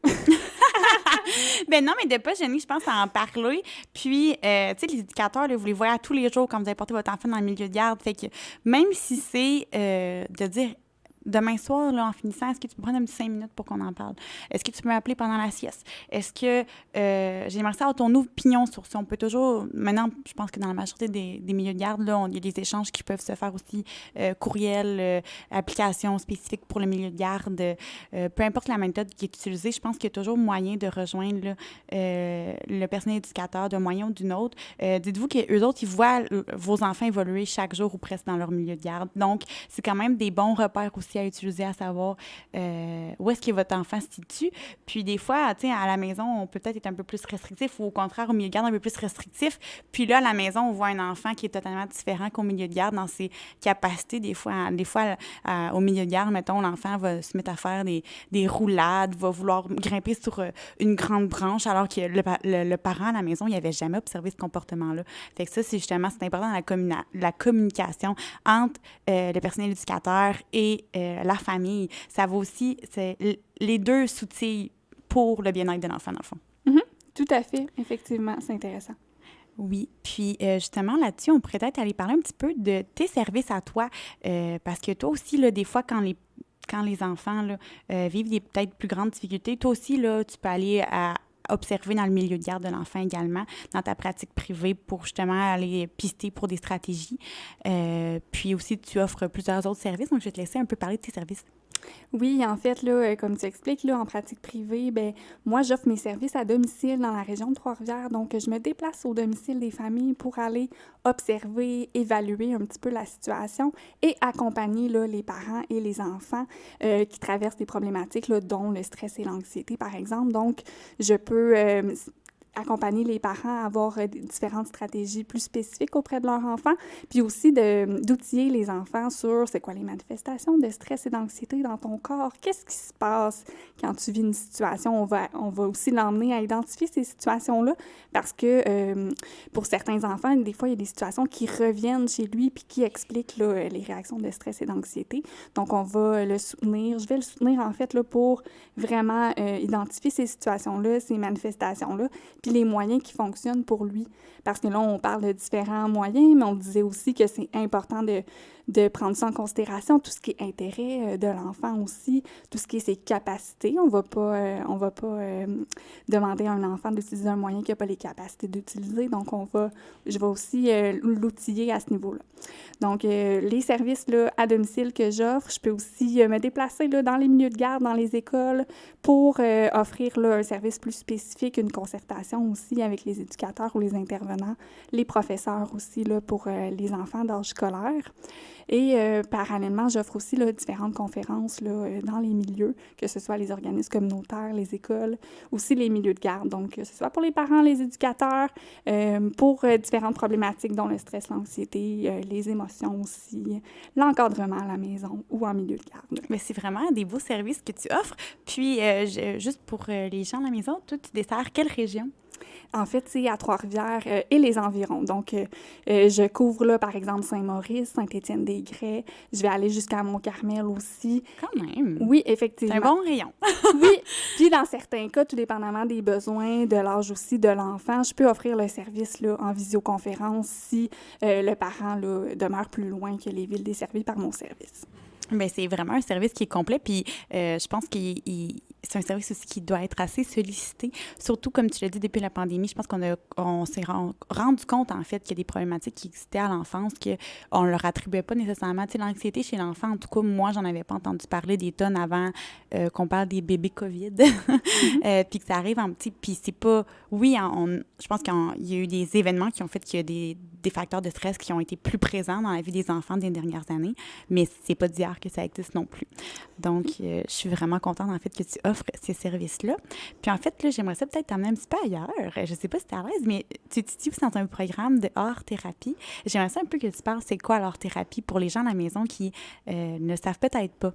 Speaker 1: Ben non, mais de pas gêner, je pense, à en parler. Puis, tu sais, les éducateurs, là, vous les voyez à tous les jours quand vous allez porter votre enfant dans le milieu de garde. Fait que même si c'est de dire demain soir, là, en finissant, est-ce que tu peux prendre un petit 5 minutes pour qu'on en parle? Est-ce que tu peux m'appeler pendant la sieste? Est-ce que j'aimerais savoir ton opinion sur ça? On peut toujours... Maintenant, je pense que dans la majorité des milieux de garde, là, il y a des échanges qui peuvent se faire aussi, courriel, application spécifique pour le milieu de garde. Peu importe la méthode qui est utilisée, je pense qu'il y a toujours moyen de rejoindre là, le personnel éducateur d'un moyen ou d'une autre. Dites-vous qu'eux autres, ils voient vos enfants évoluer chaque jour ou presque dans leur milieu de garde. Donc, c'est quand même des bons repères aussi à utiliser, à savoir où est-ce que votre enfant se situe. Puis des fois, tu sais, à la maison, on peut peut-être être un peu plus restrictif ou au contraire, au milieu de garde, un peu plus restrictif. Puis là, à la maison, on voit un enfant qui est totalement différent qu'au milieu de garde dans ses capacités. Des fois au milieu de garde, mettons, l'enfant va se mettre à faire des roulades, va vouloir grimper sur une grande branche, alors que le parent à la maison, il n'avait jamais observé ce comportement-là. Fait que ça, c'est important dans la communication entre le personnel éducateur et la famille. Ça va aussi, les deux s'outillent pour le bien-être de l'enfant, dans le fond.
Speaker 2: Tout à fait, effectivement, c'est intéressant.
Speaker 1: Oui, puis justement, là-dessus, on pourrait peut-être aller parler un petit peu de tes services à toi, parce que toi aussi, là, des fois, quand les enfants là, vivent des peut-être plus grandes difficultés, toi aussi, là, tu peux aller à observer dans le milieu de garde de l'enfant également, dans ta pratique privée pour justement aller pister pour des stratégies. Puis aussi, tu offres plusieurs autres services, donc je vais te laisser un peu parler de tes services.
Speaker 2: Oui, en fait, là, comme tu expliques, là, en pratique privée, ben moi, j'offre mes services à domicile dans la région de Trois-Rivières. Donc, je me déplace au domicile des familles pour aller observer, évaluer un petit peu la situation et accompagner là, les parents et les enfants qui traversent des problématiques, là, dont le stress et l'anxiété, par exemple. Donc, je peux accompagner les parents à avoir différentes stratégies plus spécifiques auprès de leurs enfants, puis aussi d'outiller les enfants sur c'est quoi les manifestations de stress et d'anxiété dans ton corps, qu'est-ce qui se passe quand tu vis une situation. On va aussi l'emmener à identifier ces situations-là parce que pour certains enfants, des fois, il y a des situations qui reviennent chez lui puis qui expliquent là, les réactions de stress et d'anxiété. Donc, on va le soutenir. Je vais le soutenir, en fait, là, pour vraiment identifier ces situations-là, ces manifestations-là, puis les moyens qui fonctionnent pour lui. Parce que là, on parle de différents moyens, mais on disait aussi que c'est important de prendre ça en considération, tout ce qui est intérêt de l'enfant aussi, tout ce qui est ses capacités. On va pas demander à un enfant d'utiliser un moyen qu'il n'a pas les capacités d'utiliser. Donc, je vais aussi l'outiller à ce niveau-là. Donc, les services là, à domicile que j'offre, je peux aussi me déplacer là, dans les milieux de garde, dans les écoles, pour offrir là, un service plus spécifique, une concertation aussi avec les éducateurs ou les intervenants, les professeurs aussi là, pour les enfants d'âge scolaire. Et parallèlement, j'offre aussi là, différentes conférences là, dans les milieux, que ce soit les organismes communautaires, les écoles, aussi les milieux de garde. Donc, que ce soit pour les parents, les éducateurs, pour différentes problématiques, dont le stress, l'anxiété, les émotions aussi, l'encadrement à la maison ou en milieu de garde.
Speaker 1: Mais c'est vraiment des beaux services que tu offres. Puis, juste pour les gens à la maison, toi, tu desserres quelle région?
Speaker 2: En fait, c'est à Trois-Rivières et les environs. Donc, je couvre là, par exemple, Saint-Maurice, Saint-Étienne-des-Grès. Je vais aller jusqu'à Mont-Carmel aussi.
Speaker 1: Quand même!
Speaker 2: Oui, effectivement.
Speaker 1: C'est un bon rayon.
Speaker 2: Oui, puis dans certains cas, tout dépendamment des besoins, de l'âge aussi de l'enfant, je peux offrir le service là, en visioconférence si le parent là, demeure plus loin que les villes desservies par mon service.
Speaker 1: Bien, c'est vraiment un service qui est complet, puis je pense que c'est un service aussi qui doit être assez sollicité, surtout comme tu l'as dit depuis la pandémie. Je pense on s'est rendu compte, en fait, qu'il y a des problématiques qui existaient à l'enfance, qu'on ne leur attribuait pas nécessairement. Tu sais, l'anxiété chez l'enfant, en tout cas, moi, j'en avais pas entendu parler des tonnes avant qu'on parle des bébés COVID, puis que ça arrive en petit. Puis c'est pas... Oui, je pense qu'il y a eu des événements qui ont fait qu'il y a des facteurs de stress qui ont été plus présents dans la vie des enfants des dernières années, mais c'est pas d'hier que ça existe non plus. Donc, je suis vraiment contente, en fait, que tu offres ces services-là. Puis, en fait, là, j'aimerais ça peut-être t'emmener un petit peu ailleurs. Je sais pas si t'es à l'aise, mais tu étudies aussi dans un programme de art-thérapie. J'aimerais ça un peu que tu parles, c'est quoi l'art-thérapie pour les gens à la maison qui ne savent peut-être pas.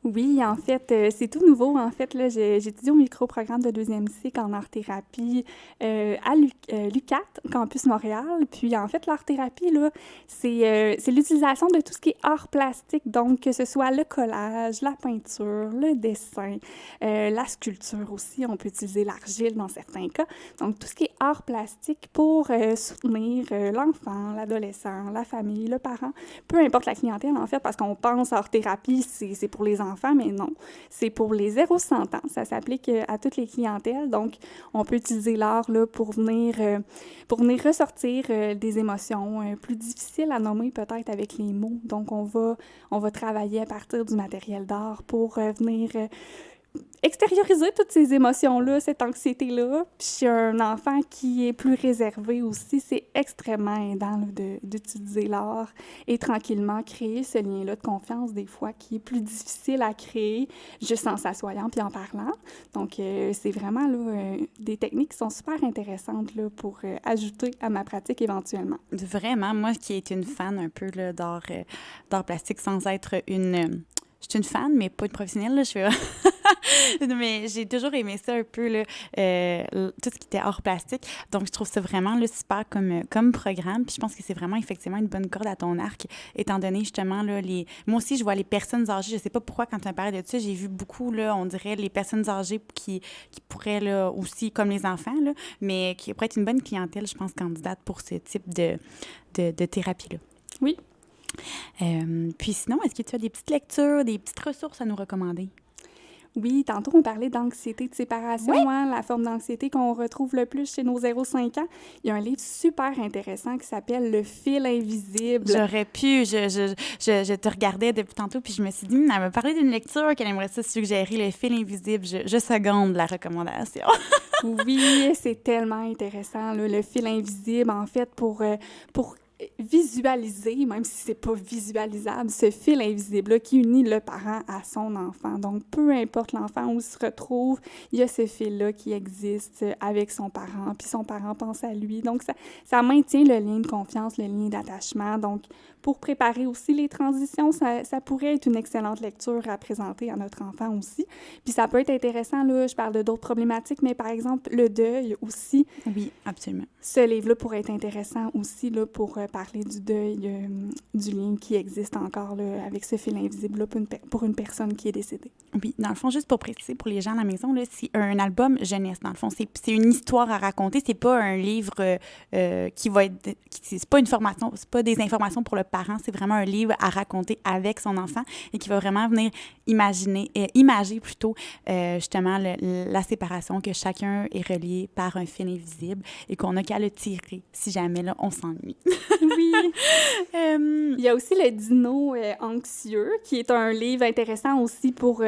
Speaker 2: Oui, en fait, c'est tout nouveau. En fait, là, j'étudie au micro-programme de deuxième cycle en art-thérapie à l'UQAT, Campus Montréal. Puis, en fait, l'art-thérapie, là, c'est l'utilisation de tout ce qui est art plastique. Donc, que ce soit le collage, la peinture, le dessin, la sculpture aussi. On peut utiliser l'argile dans certains cas. Donc, tout ce qui est art plastique pour soutenir l'enfant, l'adolescent, la famille, le parent, peu importe la clientèle, en fait, parce qu'on pense art-thérapie, c'est pour les enfants, mais non. C'est pour les 0-100 ans. Ça s'applique à toutes les clientèles. Donc, on peut utiliser l'art là, pour venir ressortir des émotions plus difficiles à nommer peut-être avec les mots. Donc, on va travailler à partir du matériel d'art pour venir extérioriser toutes ces émotions-là, cette anxiété-là. Puis un enfant qui est plus réservé aussi, c'est extrêmement aidant là, d'utiliser l'art et tranquillement créer ce lien-là de confiance des fois qui est plus difficile à créer juste en s'assoyant puis en parlant. Donc, c'est vraiment là, des techniques qui sont super intéressantes là, pour ajouter à ma pratique éventuellement.
Speaker 1: Vraiment, moi qui est une fan un peu là, d'art plastique sans être une... Je suis une fan, mais pas une professionnelle. Là, mais j'ai toujours aimé ça un peu, là, tout ce qui était art plastique. Donc, je trouve ça vraiment là, super comme programme. Puis je pense que c'est vraiment effectivement une bonne corde à ton arc, étant donné justement, là, moi aussi, je vois les personnes âgées. Je sais pas pourquoi, quand tu me parlais de ça, j'ai vu beaucoup, là, on dirait, les personnes âgées qui pourraient, là, aussi, comme les enfants, là, mais qui pourraient être une bonne clientèle, je pense, candidate pour ce type de thérapie-là.
Speaker 2: Oui.
Speaker 1: Puis sinon, est-ce que tu as des petites lectures, des petites ressources à nous recommander?
Speaker 2: Oui, tantôt, on parlait d'anxiété de séparation,
Speaker 1: Oui.
Speaker 2: hein, la forme d'anxiété qu'on retrouve le plus chez nos 0-5 ans. Il y a un livre super intéressant qui s'appelle Le fil invisible.
Speaker 1: J'aurais pu, je te regardais depuis tantôt, puis je me suis dit, elle m'a parlé d'une lecture qu'elle aimerait ça suggérer, Le fil invisible. Je seconde la recommandation.
Speaker 2: Oui, c'est tellement intéressant, là, le fil invisible, en fait, pour visualiser, même si c'est pas visualisable, ce fil invisible-là qui unit le parent à son enfant. Donc, peu importe l'enfant où il se retrouve, il y a ce fil-là qui existe avec son parent, puis son parent pense à lui. Donc, ça maintient le lien de confiance, le lien d'attachement. Donc, pour préparer aussi les transitions, ça pourrait être une excellente lecture à présenter à notre enfant aussi. Puis ça peut être intéressant, là, je parle de d'autres problématiques, mais par exemple, le deuil aussi.
Speaker 1: Oui, absolument.
Speaker 2: Ce livre-là pourrait être intéressant aussi là, pour parler du deuil, du lien qui existe encore là, avec ce fil invisible là, pour une personne qui est décédée.
Speaker 1: Oui, dans le fond, juste pour préciser pour les gens à la maison, là, c'est un album jeunesse. Dans le fond, c'est une histoire à raconter. C'est pas un livre qui va être... C'est pas une formation, c'est pas des informations pour le parent. C'est vraiment un livre à raconter avec son enfant et qui va vraiment venir imager plutôt justement la séparation, que chacun est relié par un fil invisible et qu'on a qu'à le tirer si jamais là, on s'ennuie.
Speaker 2: Oui. Il y a aussi le Dino anxieux, qui est un livre intéressant aussi pour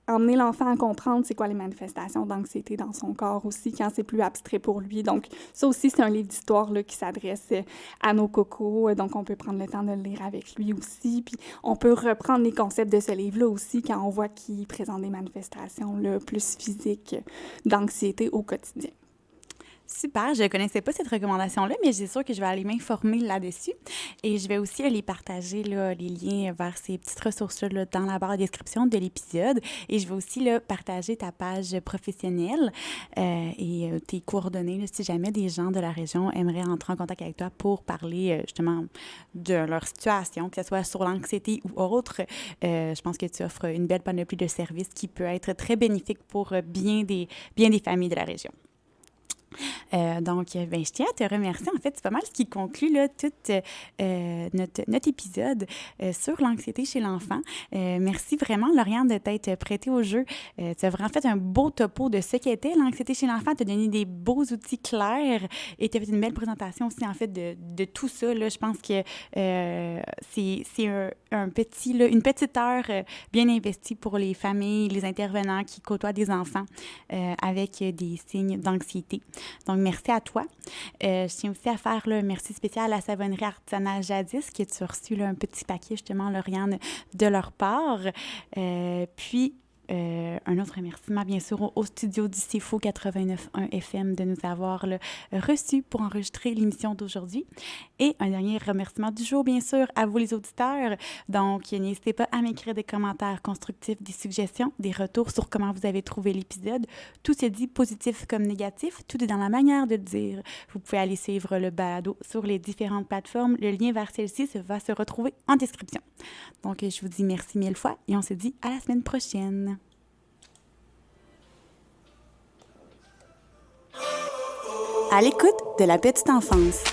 Speaker 2: emmener l'enfant à comprendre c'est quoi les manifestations d'anxiété dans son corps aussi, quand c'est plus abstrait pour lui. Donc, ça aussi, c'est un livre d'histoire là, qui s'adresse à nos cocos. Donc, on peut prendre le temps de le lire avec lui aussi. Puis, on peut reprendre les concepts de ce livre-là aussi quand on voit qu'il présente des manifestations là, plus physiques d'anxiété au quotidien.
Speaker 1: Super, je ne connaissais pas cette recommandation-là, mais j'ai sûr que je vais aller m'informer là-dessus. Et je vais aussi les partager, là, les liens vers ces petites ressources-là là, dans la barre de description de l'épisode. Et je vais aussi là, partager ta page professionnelle et tes coordonnées là, si jamais des gens de la région aimeraient entrer en contact avec toi pour parler justement de leur situation, que ce soit sur l'anxiété ou autre. Je pense que tu offres une belle panoplie de services qui peut être très bénéfique pour bien des familles de la région. Donc, je tiens à te remercier. En fait, c'est pas mal ce qui conclut là, tout notre épisode sur l'anxiété chez l'enfant. Merci vraiment, Lauriane, de t'être prêtée au jeu. Tu as vraiment fait un beau topo de ce qu'était l'anxiété chez l'enfant. Tu as donné des beaux outils clairs et tu as fait une belle présentation aussi, en fait, de tout ça. Là. Je pense que c'est une petite heure bien investie pour les familles, les intervenants qui côtoient des enfants avec des signes d'anxiété. Donc, merci à toi. Je tiens aussi à faire un merci spécial à la savonnerie artisanale Jadis, que tu as reçu là, un petit paquet, justement, Lauriane, de leur part. Puis, un autre remerciement, bien sûr, au studio du CIFO 89.1 FM de nous avoir là, reçus pour enregistrer l'émission d'aujourd'hui. Et un dernier remerciement du jour, bien sûr, à vous les auditeurs. Donc, n'hésitez pas à m'écrire des commentaires constructifs, des suggestions, des retours sur comment vous avez trouvé l'épisode. Tout se dit positif comme négatif, tout est dans la manière de le dire. Vous pouvez aller suivre le balado sur les différentes plateformes. Le lien vers celle-ci va se retrouver en description. Donc, je vous dis merci mille fois et on se dit à la semaine prochaine. À l'écoute de la petite enfance.